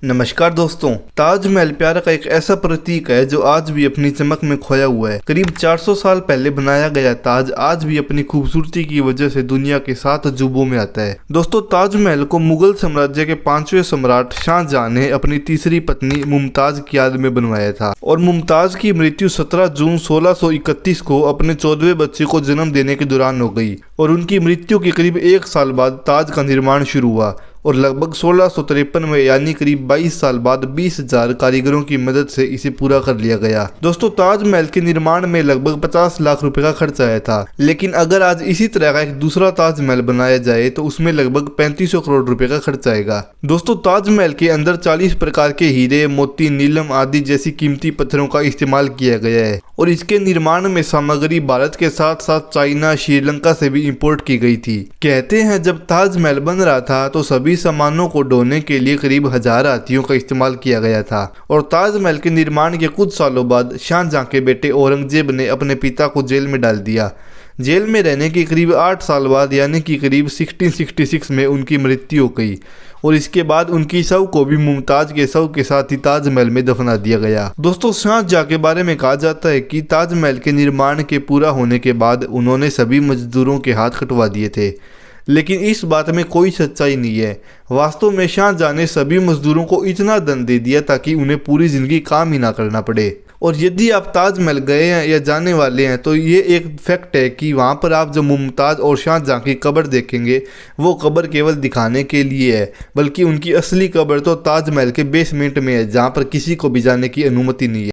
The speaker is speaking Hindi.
नमस्कार दोस्तों, ताजमहल प्यार का एक ऐसा प्रतीक है जो आज भी अपनी चमक में खोया हुआ है। करीब 400 साल पहले बनाया गया ताज आज भी अपनी खूबसूरती की वजह से दुनिया के 7 अजूबों में आता है। दोस्तों, ताजमहल को मुगल साम्राज्य के 5वें सम्राट शाहजहां ने अपनी तीसरी पत्नी मुमताज की याद में बनवाया था और मुमताज की मृत्यु 17 जून 1631 को अपने 14वें बच्चे को जन्म देने के दौरान हो गई और उनकी मृत्यु के करीब 1 साल बाद ताज का निर्माण शुरू हुआ और लगभग 1653 में यानी करीब 22 साल बाद 20,000 कारीगरों की मदद से इसे पूरा कर लिया गया। दोस्तों, ताजमहल के निर्माण में लगभग 50 लाख रुपए का खर्च आया था, लेकिन अगर आज इसी तरह का एक दूसरा ताजमहल बनाया जाए तो उसमें लगभग 3500 करोड़ रुपए का खर्च आएगा। दोस्तों, ताजमहल के अंदर 40 प्रकार के हीरे, मोती, नीलम आदि जैसी कीमती पत्थरों का इस्तेमाल किया गया है और इसके निर्माण में सामग्री भारत के साथ साथ चाइना, श्रीलंका से भी इंपोर्ट की गई थी। कहते हैं जब ताजमहल बन रहा था तो सभी सामानों को ढोने के लिए करीब 1000 हाथियों का इस्तेमाल किया गया था और ताजमहल के निर्माण के कुछ सालों बाद शाहजहां के बेटे औरंगजेब ने अपने पिता को जेल में डाल दिया। जेल में रहने के करीब 8 साल बाद यानी कि करीब 1666 में उनकी मृत्यु हो गई और इसके बाद उनकी शव को भी मुमताज के शव के साथ ही ताजमहल में दफना दिया गया। दोस्तों, शाहजहां के बारे में कहा जाता है कि ताजमहल के निर्माण के पूरा होने के बाद उन्होंने सभी मजदूरों के हाथ कटवा दिए थे, लेकिन इस बात में कोई सच्चाई नहीं है। वास्तव में शाहजहां ने सभी मजदूरों को इतना धन दे दिया ताकि उन्हें पूरी जिंदगी काम ही ना करना पड़े। और यदि आप ताजमहल गए हैं या जाने वाले हैं तो ये एक फैक्ट है कि वहाँ पर आप जो मुमताज़ और शाहजहां की कब्र देखेंगे वो कब्र केवल दिखाने के लिए है, बल्कि उनकी असली कब्र तो ताजमहल के बेसमेंट में है जहाँ पर किसी को भी जाने की अनुमति नहीं है।